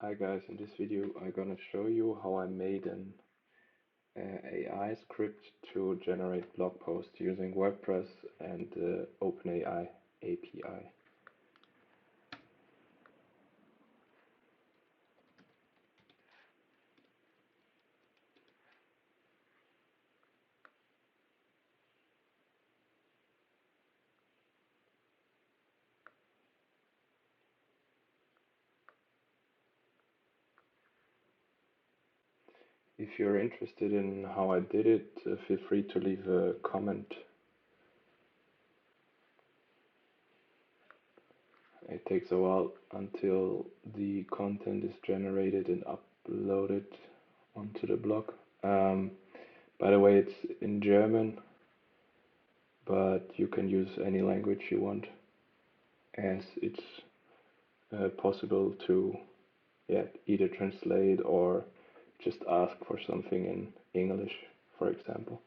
Hi guys, in this video I'm gonna show you how I made an AI script to generate blog posts using WordPress and the OpenAI API. If you're interested in how I did it, feel free to leave a comment. It takes a while until the content is generated and uploaded onto the blog. By the way, it's in German, but you can use any language you want, as it's possible to either translate or just ask for something in English, for example.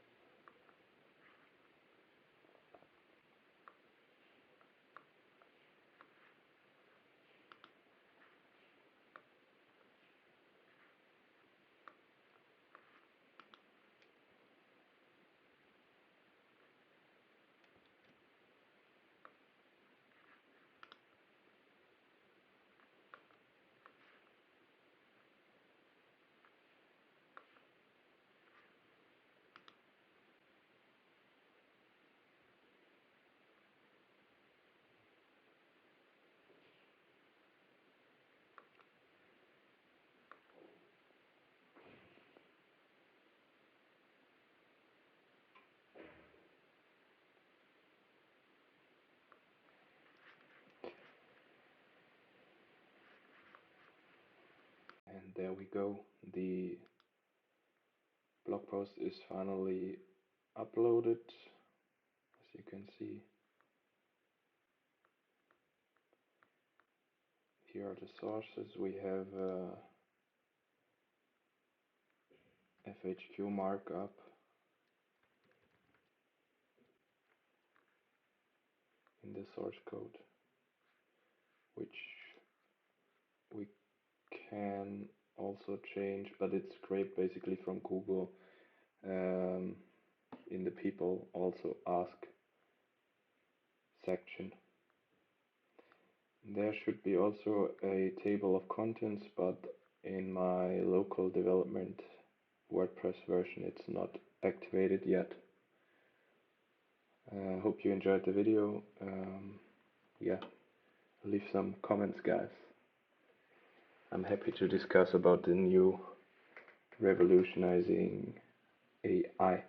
And there we go. The blog post is finally uploaded. As you can see, here are the sources. We have FAQ markup, in the source code, which we can also change, but it's scraped basically from Google. In the people also ask section. There should be also a table of contents, but in my local development WordPress version it's not activated yet. Hope you enjoyed the video. Leave some comments, guys. I'm happy to discuss about the new revolutionizing AI.